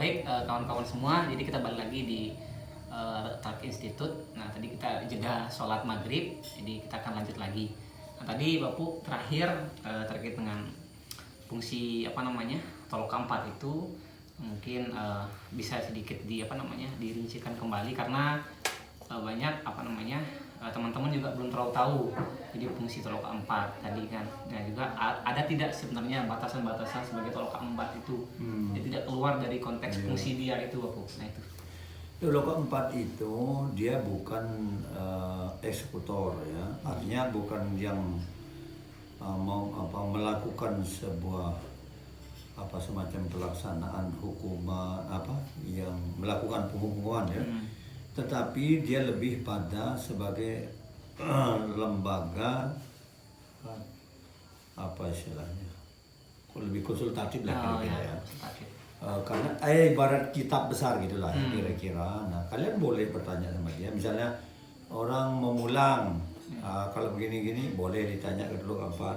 Baik, kawan-kawan semua, jadi kita balik lagi di Talk Institute. Nah, tadi kita jeda sholat maghrib, jadi kita akan lanjut lagi. Nah, tadi Bapak terakhir terkait dengan fungsi tolok keempat itu mungkin bisa sedikit dirincikan kembali karena banyak teman-teman juga belum terlalu tahu jadi fungsi tolok keempat tadi kan. Nah juga ada tidak sebenarnya batasan-batasan sebagai tolok keempat itu dia tidak keluar dari konteks fungsi dia itu Bapak. Nah itu tolok keempat itu dia bukan eksekutor ya, artinya bukan yang melakukan sebuah semacam pelaksanaan hukuman yang melakukan penghukuman ya. Tetapi dia lebih pada sebagai lembaga istilahnya lebih konsultatif lah kira-kira ya. Karena ibarat kitab besar gitulah kira-kira. Nah kalian boleh bertanya sama dia, misalnya orang memulang kalau begini-gini boleh ditanya ke tolok keempat.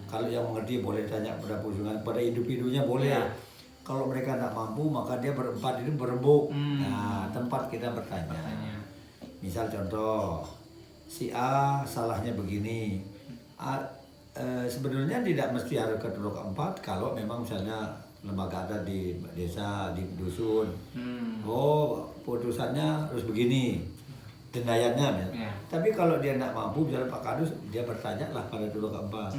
Kalau yang mengerti boleh tanya pada pusungan, pada individunya boleh. Kalau mereka tidak mampu maka dia berempat itu berembuk. Nah tempat kita bertanya. Misal contoh si A salahnya begini. Sebenarnya tidak mesti harus ke tolok keempat kalau memang misalnya lembaga ada di desa, di dusun. Oh putusannya harus begini, dendayanya. Tapi kalau dia tidak mampu, misalnya Pak Kadus, dia bertanya lah pada tolok keempat.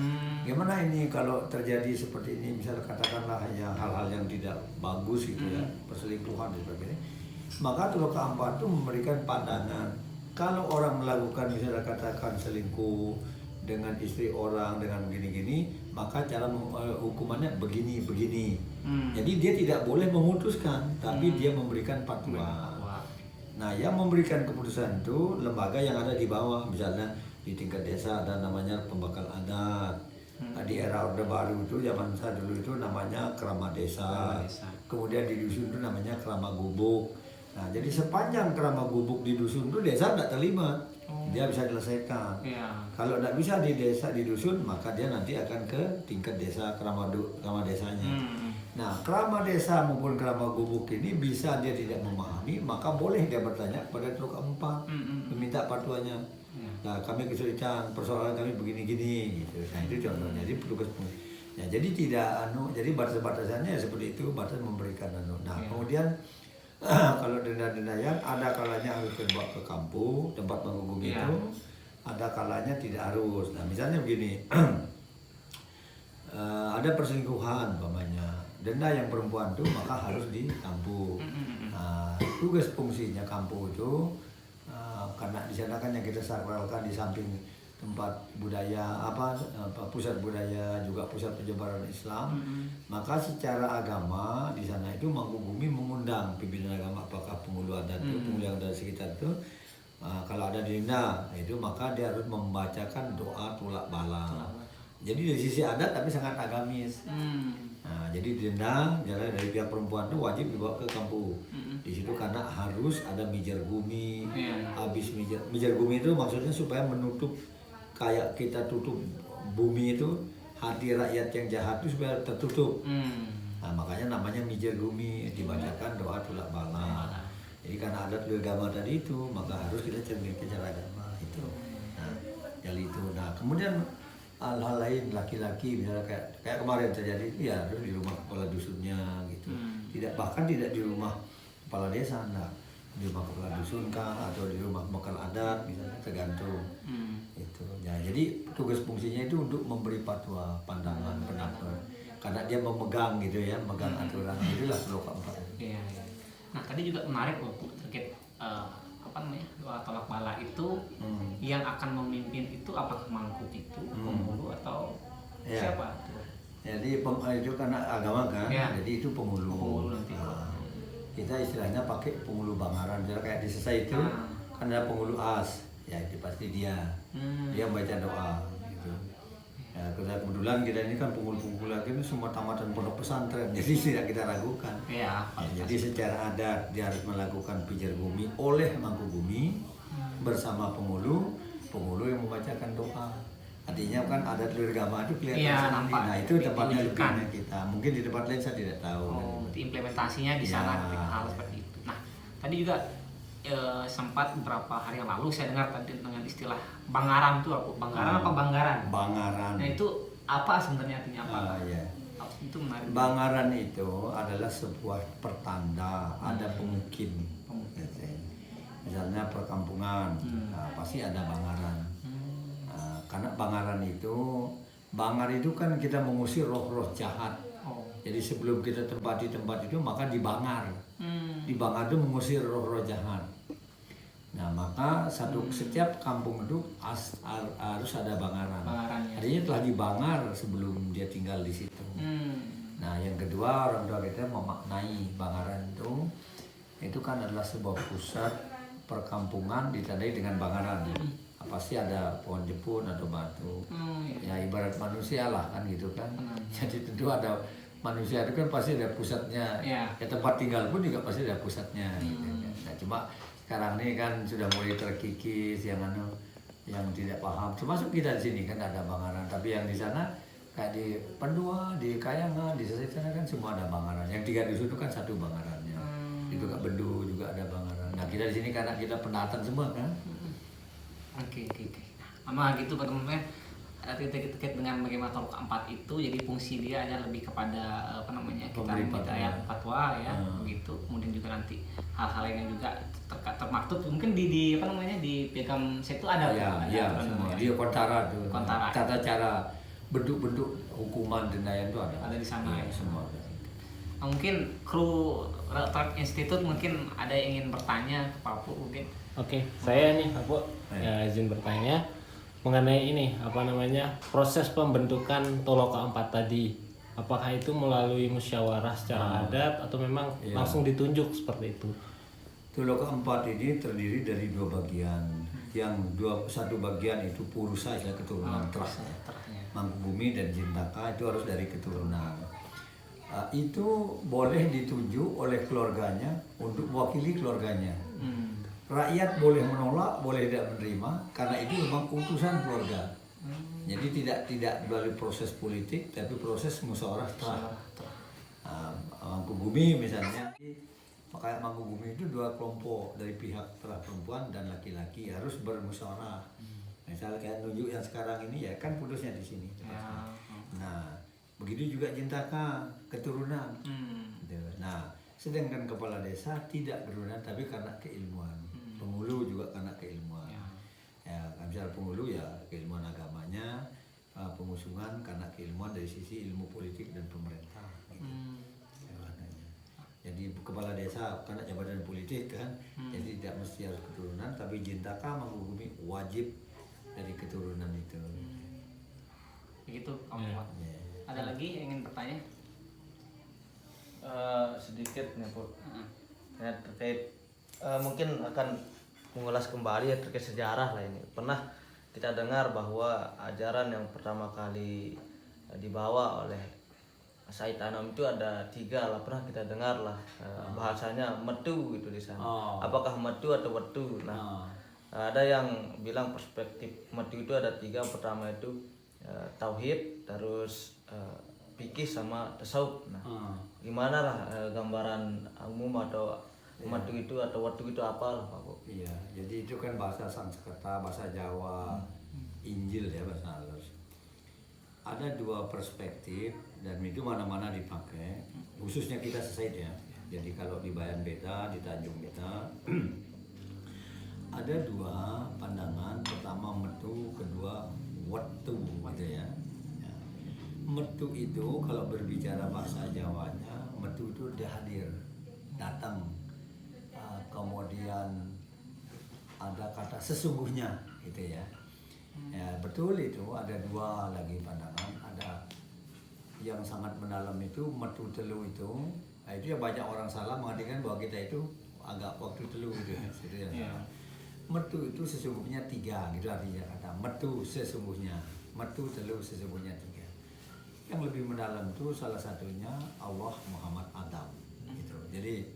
Gimana ini kalau terjadi seperti ini, misalnya katakanlah yang hal-hal yang tidak bagus gitu ya, perselingkuhan dan sebagainya. Maka tolok keempat itu memberikan pandangan. Kalau orang melakukan misalnya katakan selingkuh dengan istri orang dengan begini-gini, maka cara hukumannya begini-begini. Jadi dia tidak boleh memutuskan, tapi dia memberikan fatwa. Nah, yang memberikan keputusan itu lembaga yang ada di bawah, misalnya di tingkat desa ada namanya pembakal adat. Di era Orde Baru itu zaman saya dulu itu namanya kerama desa. Kemudian di dusun itu namanya kerama gubuk. Nah, jadi sepanjang kerama gubuk di dusun itu desa tidak terlibat. Dia bisa diselesaikan. Kalau tidak bisa di desa, di dusun, maka dia nanti akan ke tingkat desa kerama desanya. Nah, kerama desa maupun kerama gubuk ini bisa dia tidak memahami, maka boleh dia bertanya pada tolok keempat, meminta fatwanya. Nah, kami kesulitan, persoalan kami begini-gini, gitu. Nah, itu contohnya. Jadi petugas. Ya, jadi tidak jadi batas-batasannya seperti itu, batas memberikan Nah, kemudian kalau denda-dendaan ada kalanya harus dibawa ke kampung tempat menghubungi itu, ada kalanya tidak harus. Nah misalnya begini, ada perselingkuhan umpamanya, denda yang perempuan itu maka harus di kampung. Nah, tugas fungsinya kampung itu karena di sana kan yang kita sakralkan di samping tempat budaya pusat budaya juga pusat penyebaran Islam. Maka secara agama di sana itu Mangkubumi mengundang pimpinan agama, apakah penghulu adat itu, penghulu yang dari sekitar itu. Kalau ada denda itu maka dia harus membacakan doa tulak bala. Jadi dari sisi adat tapi sangat agamis. Nah, jadi denda dari pihak perempuan itu wajib dibawa ke kampung. Di situ karena harus ada mijar gumi. Habis mijar gumi itu maksudnya supaya menutup, kayak kita tutup bumi itu, hati rakyat yang jahat itu supaya tertutup. Nah makanya namanya mijar gumi, dibacakan doa tulak bala. Jadi karena adat agama tadi itu, maka harus kita cerminkan cara agama itu. Nah jadi itu. Nah kemudian hal-hal lain, laki-laki misalnya kayak kemarin terjadi itu ya harus di rumah kepala dusunnya gitu. Bahkan tidak di rumah kepala desa, enggak. Di rumah kepala dusun kah atau di rumah bekal adat misalnya, tergantung. Itu ya, jadi tugas fungsinya itu untuk memberi fatwa, pandangan, pendapat, karena dia memegang gitu ya, memegang aturan. Itulah tolok keempat. Nah tadi juga menarik waktu terkait doa tolak bala itu yang akan memimpin itu apakah mangku itu penghulu atau siapa? Jadi itu karena agama kan, jadi itu penghulu. Kita istilahnya pakai penghulu Bangaran, jadi kayak di Sesai itu kan ada penghulu as, ya itu pasti dia membaca doa gitu. Ya kebetulan kita ini kan penghulu lagi ini semua tamatan pondok pesantren, jadi tidak kita ragukan. Jadi secara adat dia harus melakukan pijar bumi oleh Mangkubumi bersama penghulu yang membacakan doa. Artinya kan ada telur gama itu kelihatan Iya, sekali. nampak. Nah itu tempatnya Ditunjukkan. lebihnya kita. Mungkin di tempat lain saya tidak tahu. Oh, implementasinya di Ya. sana ketika hal seperti itu. Nah, tadi juga sempat beberapa hari yang lalu saya dengar tadi dengan istilah Bangaran tuh aku. Bangaran apa Banggaran? Bangaran. Nah, itu apa sebenarnya artinya apa? Ya. Itu menarik. Bangaran itu adalah sebuah pertanda ada pemukim. Misalnya perkampungan, nah, pasti ada bangaran. Nah, karena bangaran itu, bangar itu kan kita mengusir roh-roh jahat. Jadi sebelum kita tempati tempat itu maka dibangar. Dibangar itu mengusir roh-roh jahat. Nah maka setiap kampung itu harus ada bangaran. Artinya telah dibangar sebelum dia tinggal di situ. Nah yang kedua orang tua kita memaknai bangaran itu kan adalah sebuah pusat perkampungan ditandai dengan bangaran. Pasti ada pohon jepun atau batu. Ya ibarat manusia lah kan gitu kan. Jadi tentu ada manusia itu kan pasti ada pusatnya. Ya tempat tinggal pun juga pasti ada pusatnya. Gitu kan. Nah cuma sekarang ini kan sudah mulai terkikis yang tidak paham. Termasuk kita di sini kan ada bangaran. Tapi yang di sana kayak di Pendua, di Kayangan, di sana kan semua ada bangaran. Yang 3 dusun itu kan satu bangarannya. Itu juga Bendu juga ada bangaran. Nah kita di sini karena kita pendatang semua kan. Oke. Sama gitu teman-teman, terkait dengan bagaimana Tolok 4 itu, jadi fungsi dia adalah lebih kepada kita minta ya fatwa ya begitu. Kemudian juga nanti hal-hal yang juga termaktub mungkin di piagam saya itu ada semua. Dia kontara tuh. Tata cara bentuk-bentuk hukuman dendaian itu ada di sana ya. Semua. Mungkin kru Talk Institute mungkin ada yang ingin bertanya ke Pak Pu mungkin. Oke, saya nih Pak Pu izin bertanya mengenai ini proses pembentukan Toloka 4 tadi. Apakah itu melalui musyawarah secara adat atau memang langsung ditunjuk seperti itu? Toloka 4 ini terdiri dari 2 bagian. Satu bagian itu Purusa, keturunan Terah. Mangkubumi dan Jintaka itu harus dari keturunan. Itu boleh ditunjuk oleh keluarganya untuk mewakili keluarganya. Rakyat boleh menolak, boleh tidak menerima, karena itu memang utusan keluarga. Jadi tidak melalui proses politik, tapi proses musyawarah Terah. Mangkubumi misalnya, makanya Mangkubumi itu 2 kelompok dari pihak Terah perempuan dan laki-laki harus bermusyawarah. Misalnya kayak nunjuk yang sekarang ini ya kan putusnya di sini. Nah, begitu juga Jintaka keturunan. Nah, sedangkan kepala desa tidak keturunan tapi karena keilmuan. Pengulu juga karena keilmuan. Ya, misal pengulu ya keilmuan agamanya, pengusungan karena keilmuan dari sisi ilmu politik dan pemerintah. Gitu. Jadi kepala desa karena jabatan politik kan, jadi tidak mesti harus keturunan, tapi Jintaka Mangkubumi wajib dari keturunan itu. Begitu Om. Ada lagi yang ingin bertanya? Sedikit nih Bu. Terkait mungkin akan mengulas kembali ya terkait sejarah lah ini. Pernah kita dengar bahwa ajaran yang pertama kali dibawa oleh Said Anom itu ada 3 lah, pernah kita dengar lah bahasanya metu gitu di sana. Apakah metu atau wetu? Nah, ada yang bilang perspektif metu itu ada 3. Pertama itu tauhid, terus fikih sama tasawuf. Nah, gimana lah gambaran umum atau metu itu atau wetu itu apa lah Pak Bu? Iya, jadi itu kan bahasa Sanskerta, bahasa Jawa, Injil ya bahasa halus. Ada 2 perspektif dan itu mana-mana dipakai, khususnya kita Said ya. Jadi kalau di Bayan Beta, di Tanjung Beta ada 2 pandangan, pertama metu, kedua wetu gitu ya. Metu itu kalau berbicara bahasa Jawanya, metu itu dia hadir, datang. Kemudian ada kata sesungguhnya gitu ya. Ya betul itu ada 2 lagi pandangan. Ada yang sangat mendalam itu metu telu itu. Nah, itu ya banyak orang salah mengartikan bahwa kita itu agak waktu telu gitu ya. Metu itu sesungguhnya 3 gitu artinya kata metu sesungguhnya, metu telu sesungguhnya 3. Yang lebih mendalam itu salah satunya Allah Muhammad Adam gitu. Jadi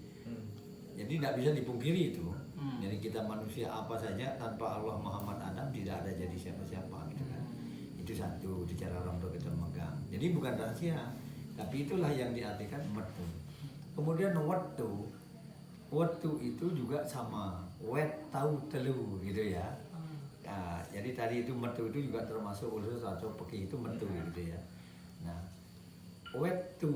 tidak bisa dipungkiri itu. Jadi kita manusia apa saja tanpa Allah Muhammad Adam tidak ada jadi siapa-siapa gitu kan. Itu satu, di cara orang tua kita memegang. Jadi bukan rahasia, tapi itulah yang diartikan mertu. Kemudian waktu itu juga sama, wet tahu telu gitu ya. Nah, jadi tadi itu mertu itu juga termasuk unsur atau peki itu mertu gitu ya. Nah, waktu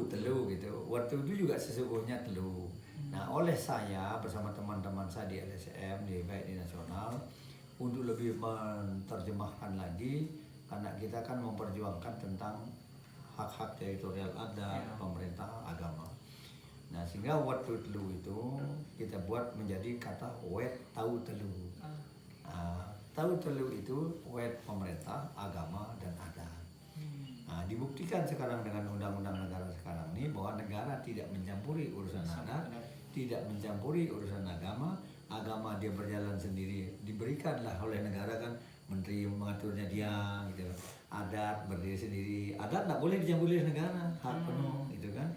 telu gitu. Waktu itu juga sesungguhnya telu. Nah, oleh saya bersama teman-teman saya di LSM, baik di nasional, untuk lebih menerjemahkan lagi, karena kita kan memperjuangkan tentang hak-hak teritorial adat, pemerintah, agama. Nah, sehingga waktu telu itu kita buat menjadi kata wet tahu telu. Tahu telu itu wet pemerintah, agama, dan adat. Nah, dibuktikan sekarang dengan undang-undang negara sekarang ini bahwa negara tidak mencampuri urusan adat, tidak mencampuri urusan agama. Agama dia berjalan sendiri, diberikanlah oleh negara kan, menteri mengaturnya dia gitu. Adat berdiri sendiri, adat tidak boleh dicampuri oleh negara, hak penuh gitu kan.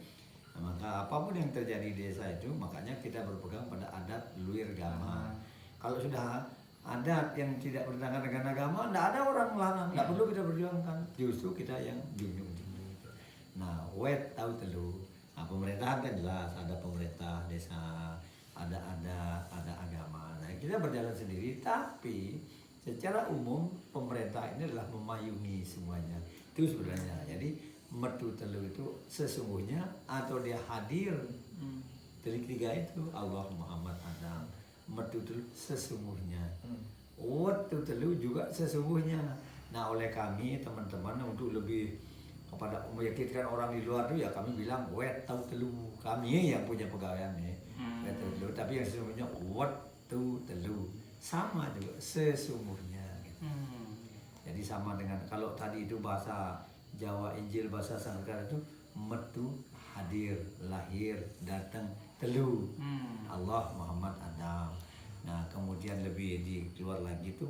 Nah, maka apapun yang terjadi di desa itu, makanya kita berpegang pada adat luir agama. Kalau sudah adat yang tidak bertentangan dengan agama, tidak ada orang melarang, tidak perlu kita perjuangkan. Justru kita yang junjung tinggi. Nah, wet tahu telu. Nah, pemerintahan kan jelas, ada pemerintah desa, ada adat, ada agama. Nah, kita berjalan sendiri, tapi secara umum pemerintah ini adalah memayungi semuanya. Itu sebenarnya. Jadi mertu telu itu sesungguhnya atau dia hadir. Delik tiga itu Allah, Muhammad, Adam. Mertu telu sesungguhnya. Waktu telu juga sesungguhnya. Nah, oleh kami teman-teman untuk lebih kepada meyakinkan orang di luar itu ya kami bilang wet tahu telu. Kami yang punya pegawaian nih. Wet tahu telu, tapi yang sesungguhnya waktu telu. Sama juga sesungguhnya gitu. Jadi sama dengan kalau tadi itu bahasa Jawa Injil, bahasa Sangkara itu mertu hadir, lahir, datang, telu. Allah, Muhammad, Adam. Nah, kemudian lebih keluar lagi itu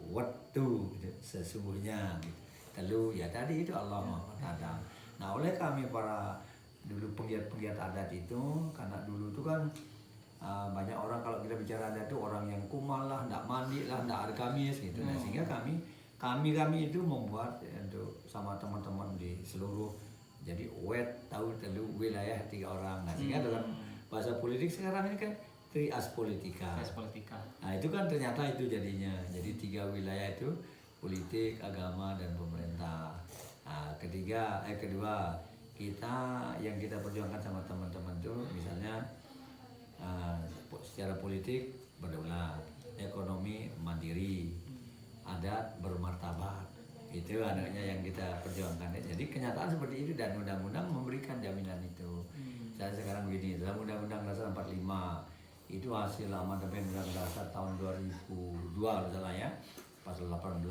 waktu gitu, sesungguhnya gitu. Telu ya tadi itu Allah, Muhammad, Adam. Nah, oleh kami para dulu penggiat-penggiat adat itu, karena dulu itu kan banyak orang kalau kita bicara adat itu orang yang kumal lah, tidak mandi lah, tidak ada gamis gitu. Nah, sehingga kami itu membuat untuk sama teman-teman di seluruh, jadi wet tahu telu wilayah 3 orang. Nah, sehingga dalam bahasa politik sekarang ini kan trias politika. Nah, itu kan ternyata itu jadinya. Jadi 3 wilayah itu politik, agama, dan pemerintah. Nah, kedua kita yang kita perjuangkan sama teman-teman itu misalnya secara politik berdaulat, ekonomi mandiri, adat bermartabat. Itu anaknya yang kita perjuangkan. Jadi kenyataan seperti itu dan undang-undang memberikan jaminan itu. Dan sekarang begini, dalam Undang-Undang Dasar 45 itu hasil amandemen Undang-Undang Dasar tahun 2002 kalau salah ya, pasal 18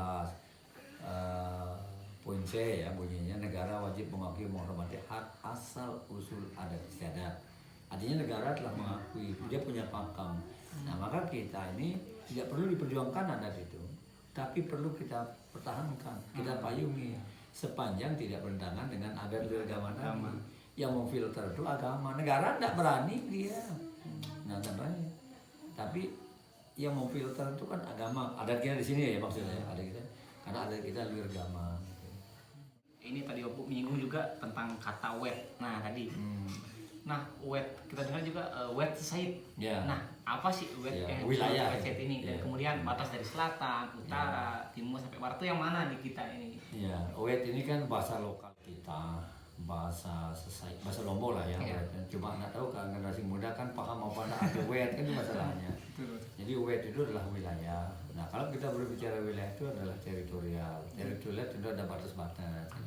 poin C ya bunyinya, negara wajib mengakui menghormati hak asal usul adat istiadat. Artinya negara telah mengakui, dia punya pakem. Nah, maka kita ini tidak perlu diperjuangkan adat itu, tapi perlu kita pertahankan, kita payungi sepanjang tidak bertentangan dengan adat agama tadi. Yang memfilter itu agama, negara tidak berani dia. Nah, contohnya, tapi yang memfilter itu kan agama. Adat kita di sini ya maksudnya, adat kita, karena adat kita luar agama. Ini tadi Bapak menyinggung juga tentang kata wet. Nah, tadi. Nah, wet kita dengar juga wet society. Nah, apa sih wet wilayah society ini? Dan kemudian batas dari selatan, utara, timur sampai barat itu yang mana di kita ini? Ya, wet ini kan bahasa lokal kita, bahasa Lombok lah ya. Cuma nggak tahu kan generasi muda kan paham apa ada wet kan itu masalahnya. Jadi wet itu adalah wilayah. Nah, kalau kita berbicara wilayah itu adalah teritorial. Teritorial itu ada batas-batas, kan.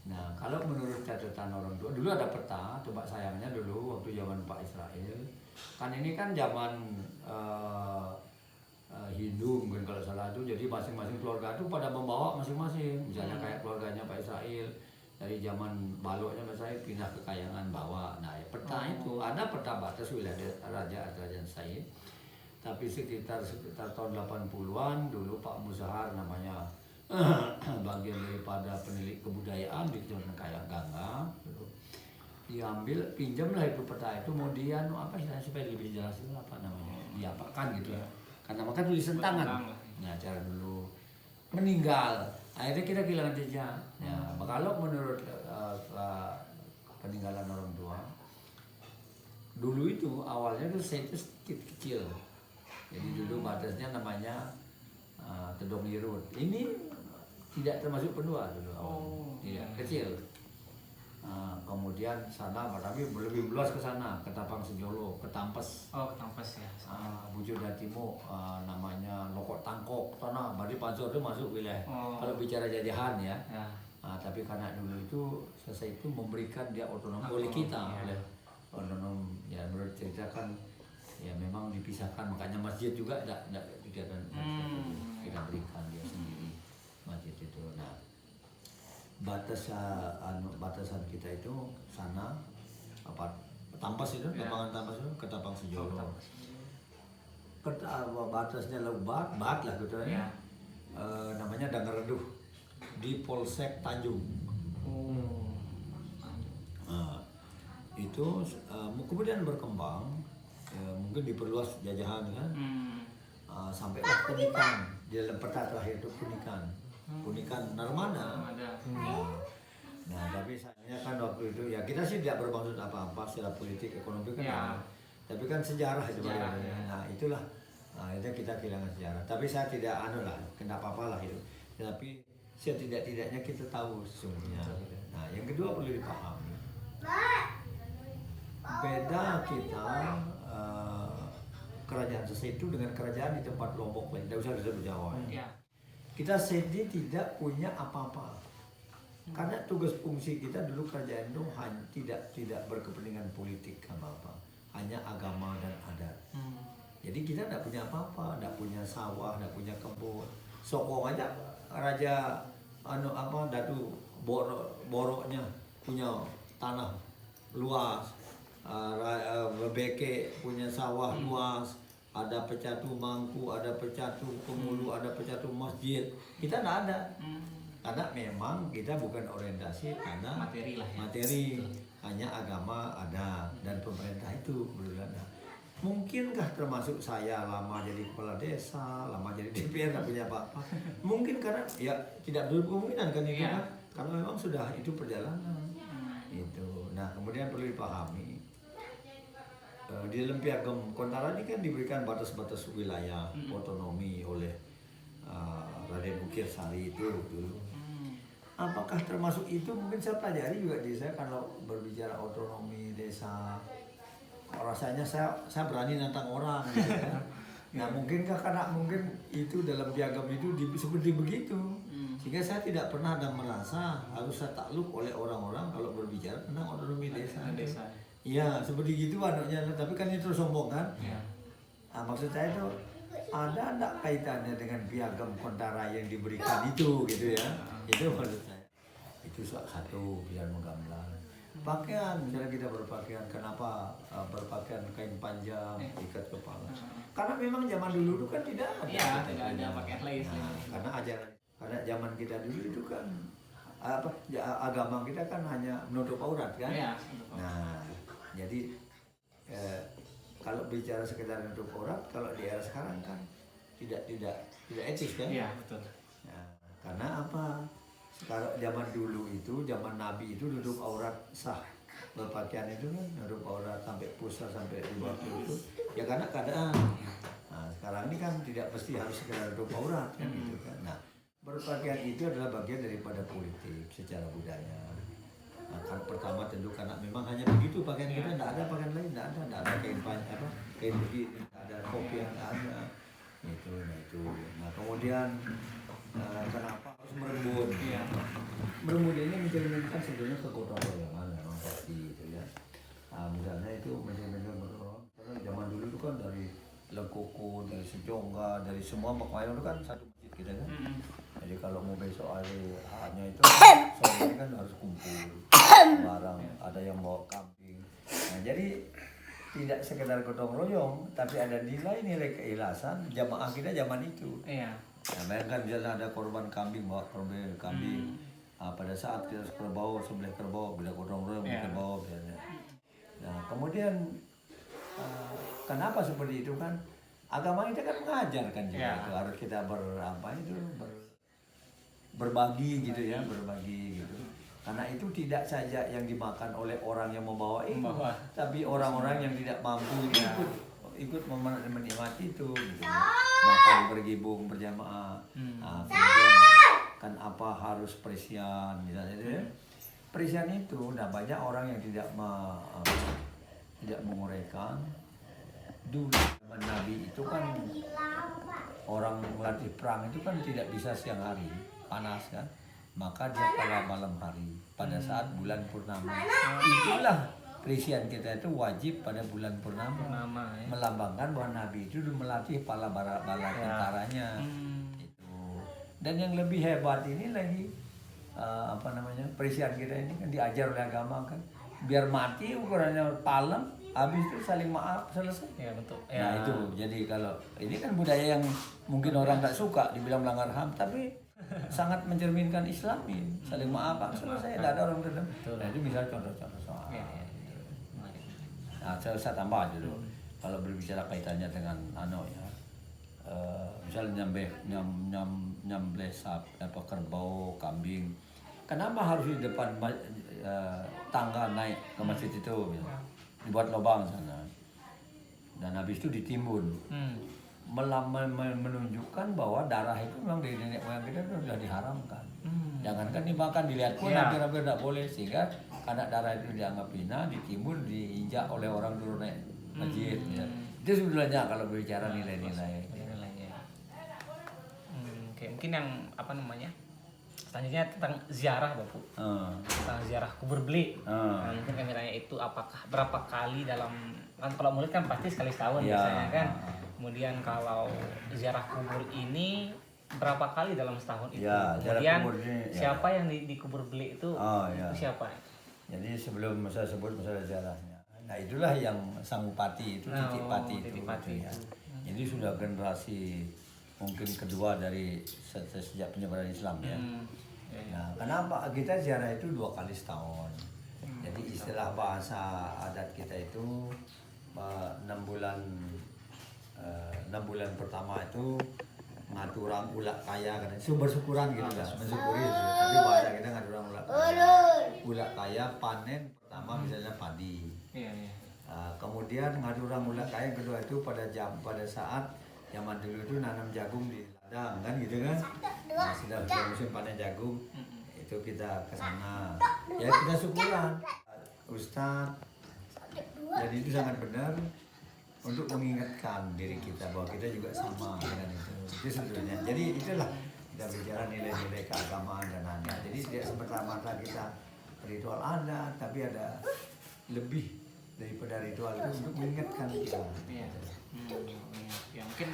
Nah, kalau menurut catatan orang tua, dulu ada peta, coba sayangnya dulu waktu zaman Pak Israel, kan ini kan zaman Hindu mungkin kalau salah itu, jadi masing-masing keluarga itu pada membawa masing-masing, misalnya kayak keluarganya Pak Israel, dari zaman baloknya Pak Israel pindah ke Kayangan bawa. Nah, peta itu, ada peta batas wilayah Kerajaan Said, tapi sekitar tahun 80-an dulu Pak Musahar namanya, bagian daripada penilik kebudayaan di Kecamatan Kayanggangga, diambil, pinjamlah itu peta itu, kemudian apa istilahnya supaya lebih jelas itu apa namanya, diapakan gitu ya, karena makan tulisan tangan. Nah, cara dulu. meninggal, akhirnya kita kehilangan jejak. Ya, kalau menurut peninggalan orang tua, dulu itu awalnya tuh saya itu kecil, jadi dulu batasnya namanya Tedong Lirut. Ini tidak termasuk pendua dulu awalnya, tidak kecil. Kemudian sana, tapi lebih luas ke sana, ke Tapang Sejolo, ke Tampes. Oh, ke Tampes ya. Bujur Datimo, namanya Lokok Tangkok, sana. Berarti Pansor itu masuk wilayah. Kalau bicara jajahan ya. Tapi karena dulu itu selesai itu memberikan dia otonom oleh kita, oleh otonom ya, menurut cerita kan ya memang dipisahkan, makanya masjid juga tidak kita berikan dia sendiri masjid itu. Nah, batasan kita itu sana Tampes itu, Tapangan Tampes itu ke Tapang Sejolo. Batasnya lebat lah gitu ya. Namanya Dangar Reduh di Polsek Tanjung. Itu kemudian berkembang, mungkin diperluas jajahan kan, sampai Punikan, di dalam peta terakhir itu Punikan Narmada. Nah, tapi sayangnya kan waktu itu ya kita sih tidak bermaksud apa-apa secara politik ekonomi kan, tapi kan sejarah itu. Nah, itulah, itu kita kehilangan sejarah. Tapi saya tidak kena apa-apa lah itu. Tapi setidak-tidaknya kita tahu sesungguhnya. Nah, yang kedua perlu dipahami, beda kita kerajaan Sesetu dengan kerajaan di tempat Lombok lain. Tidak usah disebut Jawa. Kita sendiri tidak punya apa-apa. Karena tugas fungsi kita dulu kerajaan itu hanya tidak berkepentingan politik apa-apa, hanya agama dan adat. Jadi kita tidak punya apa-apa, tidak punya sawah, tidak punya kebun. Sokong aja raja Datu Boroknya punya tanah luas, Beke punya sawah luas, ada Pecatu Mangku, ada Pecatu Pemulu, ada Pecatu Masjid. Kita tidak ada. Karena memang kita bukan orientasi karena materi lah ya. Materi, hanya agama ada dan pemerintah itu belum ada. Mungkinkah termasuk saya lama jadi kepala desa, lama jadi DPR nggak punya apa-apa? Mungkin karena ya tidak berkemungkinan kan itu kan, karena memang sudah itu perjalanan. Itu. Nah, kemudian perlu dipahami, di dalam Piagam Kontara ini kan diberikan batas-batas wilayah otonomi oleh Raden Ukir Sari itu dulu. Apakah termasuk itu? Mungkin saya pelajari juga di saya kalau berbicara otonomi desa, rasanya saya berani nantang orang gitu kan. Nah, mungkinkah karena mungkin itu dalam piagam itu seperti begitu, sehingga saya tidak pernah ada merasa harus saya takluk oleh orang-orang kalau berbicara tentang otonomi desa. Iya, seperti gitu anaknya, tapi kan itu sombong kan. Nah, maksud saya itu ada enggak kaitannya dengan piagam Kontara yang diberikan itu gitu ya. Itu maksud saya. Itu satu biar menggambar. Pakaian, misalnya kita berpakaian, kenapa berpakaian kain panjang ikat kepala? Karena memang zaman dulu itu kan tidak ada. Tidak ada pakaian lain. Karena zaman kita dulu itu kan agama kita kan hanya menutup aurat kan. Nah, jadi kalau bicara sekedar menutup aurat, kalau di era sekarang kan tidak etis kan? Iya, betul. Nah, karena apa? Kalau zaman dulu itu, zaman Nabi itu nutup aurat sah, berpakaian itu kan nutup aurat sampai pusar sampai di waktu itu, ya karena keadaan. Nah, sekarang ini kan tidak mesti harus sekedar nutup aurat kan gitu kan. Nah, berpakaian itu adalah bagian daripada politik secara budaya. Nah, kan pertama tentu karena memang hanya begitu pakaian kita, tidak ada pakaian lain, tidak ada kain panjang kain begitu, tidak ada kopi yang ada. Itu. Nah, kemudian kenapa harus merembun? Merembun ini mencerminkan sebenarnya kegotong royongan memang pasti itu ya. Nah, misalnya itu mencerminkan kegotong royongan karena zaman dulu itu kan dari Lekukun, dari Sejongga, dari semua Pekmayang itu kan satu masjid kita kan. Jadi kalau mau besok hari hanya itu sore kan harus kumpul barang, ada yang bawa kambing. Nah, jadi tidak sekedar gotong royong, tapi ada nilai-nilai keikhlasan jamaah kita zaman itu. Nah, bayangkan misalnya ada korban kambing, bawa korban kambing. Pada saat kita kerbau, sebelah kerbau, bila gotong royong kerbau misalnya. Nah, kemudian kenapa seperti itu kan? Agama kita kan mengajarkan juga itu harus kita berbagi gitu ya, berbagi gitu. Karena itu tidak saja yang dimakan oleh orang yang membawa itu, tapi orang-orang yang tidak mampu ikut menikmati itu gitu. Makan bergibung berjamaah. Nah, kemudian kan apa harus perisian misalnya itu ya. Perisian itu nah banyak orang yang tidak menguraikan. Dulu zaman Nabi itu kan orang melatih perang itu kan tidak bisa siang hari, panas kan, maka dia pada malam hari pada saat bulan purnama. Itulah perisian kita itu wajib pada bulan purnama, melambangkan bahwa Nabi itu melatih bala tentaranya. Itu. Dan yang lebih hebat ini lagi perisian kita ini kan diajar oleh agama kan, biar mati ukurannya palem, habis itu saling maaf selesai. Ya betul. Nah itu jadi kalau ini kan budaya yang mungkin orang tak suka dibilang melanggar HAM, tapi sangat mencerminkan Islami, saling maaf selesai, tidak ada orang dendam. Nah itu misalnya contoh-contoh soal. Nah saya tambah aja dulu. Kalau berbicara kaitannya dengan misalnya nyembelih kerbau, kambing, kenapa harus di depan tangga naik ke masjid itu? Dibuat lubang sana dan habis itu ditimbun, menunjukkan bahwa darah itu memang dari nenek moyang kita sudah diharamkan. Jangankan dimakan, dilihat pun hampir-hampir tidak boleh, sehingga karena darah itu dianggap hina, ditimbun, diinjak oleh orang dulu naik masjid. Itu sebenarnya kalau berbicara nilai-nilai. Oke, mungkin yang selanjutnya tentang ziarah Bapak. Tentang ziarah kubur beli. Nah, mungkin kami tanya itu apakah berapa kali dalam, kan kalau murid kan pasti sekali setahun biasanya kan. Kemudian kalau ziarah kubur ini berapa kali dalam setahun itu? Kemudian siapa yang di kubur beli itu? Itu siapa? Jadi sebelum saya sebut masalah ziarahnya, nah itulah yang Sangupati itu, Titik Pati itu. Ya. Jadi sudah generasi mungkin kedua dari sejak penyebaran Islam ya. Nah, kenapa kita ziarah itu 2 kali setahun? Jadi istilah bahasa adat kita itu 6 bulan pertama itu ngaturang ulak kaya kan, bersyukuran gitu kan, mensyukuri itu. Tapi bahasa kita ngaturang ulak kaya. Ulak kaya panen pertama misalnya padi. Kemudian ngaturang ulak kaya yang kedua itu pada saat zaman dulu itu nanam jagung di ladang kan gitu kan. Nah, sudah musim panen jagung itu kita ke sana. Ya kita syukuran. Ustaz. Jadi itu sangat benar untuk mengingatkan diri kita bahwa kita juga sama dengan itu. Itu sebetulnya. Jadi itulah kita bicara nilai-nilai keagamaan dan adat. Jadi tidak semata-mata kita ritual adat, tapi ada lebih daripada ritual itu untuk mengingatkan kita. Ya mungkin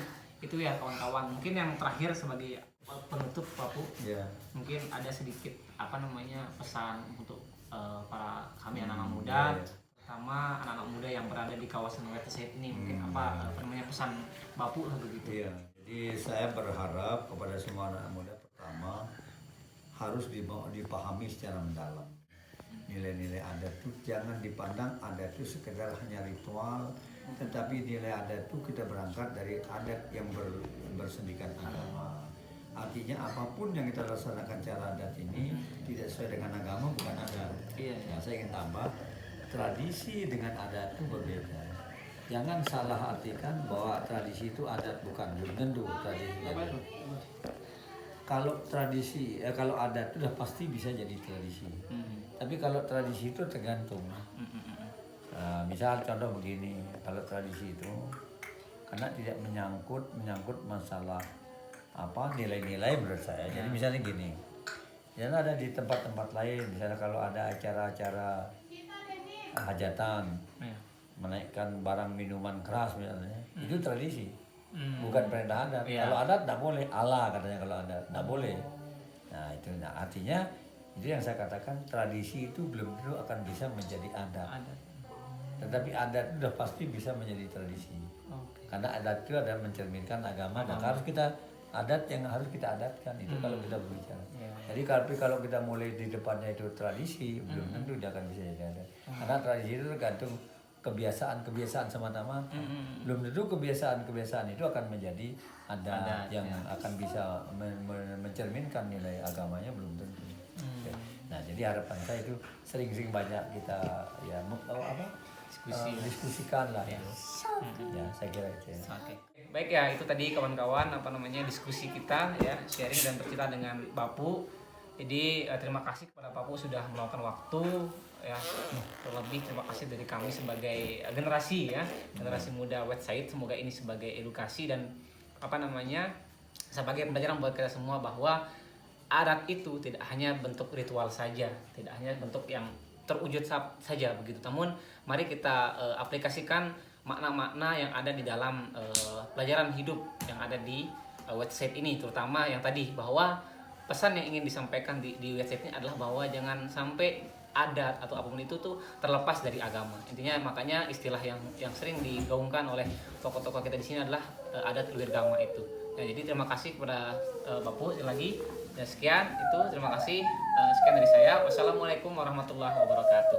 itu ya kawan-kawan. Mungkin yang terakhir sebagai penutup Pak Pu, mungkin ada sedikit pesan untuk para kami anak-anak muda, terutama anak-anak muda yang berada di kawasan Weteset ini. Mungkin pesan Bapu lah begitu. Jadi saya berharap kepada semua anak muda, pertama harus dipahami secara mendalam. Nilai-nilai adat itu jangan dipandang adat itu sekedar hanya ritual, tetapi nilai adat itu kita berangkat dari adat yang bersendikan agama. Artinya apapun yang kita laksanakan cara adat ini tidak sesuai dengan agama bukan adat. Nah, saya ingin tambah, tradisi dengan adat itu berbeda. Jangan salah artikan bahwa tradisi itu adat, bukan, belum tentu tradisi adat. Kalau kalau adat itu sudah pasti bisa jadi tradisi. Tapi kalau tradisi itu tergantung. Misal contoh begini, kalau tradisi itu karena tidak menyangkut masalah nilai-nilai menurut saya. Jadi misalnya gini, jangan ada di tempat-tempat lain. Misalnya kalau ada acara-acara hajatan, menaikkan barang minuman keras misalnya, itu tradisi, bukan perintah adat. Kalau adat tidak boleh, Allah katanya kalau adat tidak boleh. Nah itu, artinya itu yang saya katakan, tradisi itu belum tentu akan bisa menjadi adat. Tetapi adat itu sudah pasti bisa menjadi tradisi. Karena adat itu adalah mencerminkan agama, dan harus kita adat yang harus kita adatkan itu kalau kita berbicara. Jadi kalau kita mulai di depannya itu tradisi, belum tentu dia akan bisa jadi adat. Karena tradisi itu tergantung kebiasaan semata-mata. Belum tentu kebiasaan itu akan menjadi adat yang akan bisa mencerminkan nilai agamanya, belum tentu. Nah, jadi harapan saya itu sering-sering banyak kita ya diskusikan lah ya. Ya, saya kira itu. Ya. Oke. Baik ya, itu tadi kawan-kawan diskusi kita ya, sharing dan bercerita dengan Bapu. Jadi terima kasih kepada Bapu sudah meluangkan waktu ya. Terlebih terima kasih dari kami sebagai generasi muda website. Semoga ini sebagai edukasi dan sebagai pembelajaran buat kita semua bahwa adat itu tidak hanya bentuk ritual saja, tidak hanya bentuk yang terwujud saja begitu. Namun mari kita aplikasikan makna-makna yang ada di dalam pelajaran hidup yang ada di website ini, terutama yang tadi bahwa pesan yang ingin disampaikan di website ini adalah bahwa jangan sampai adat atau apapun itu tuh terlepas dari agama. Intinya makanya istilah yang sering digaungkan oleh tokoh-tokoh kita di sini adalah adat wiragama itu. Nah, jadi terima kasih kepada Bapu lagi. Dan sekian itu, terima kasih. Sekian dari saya. Wassalamualaikum warahmatullahi wabarakatuh.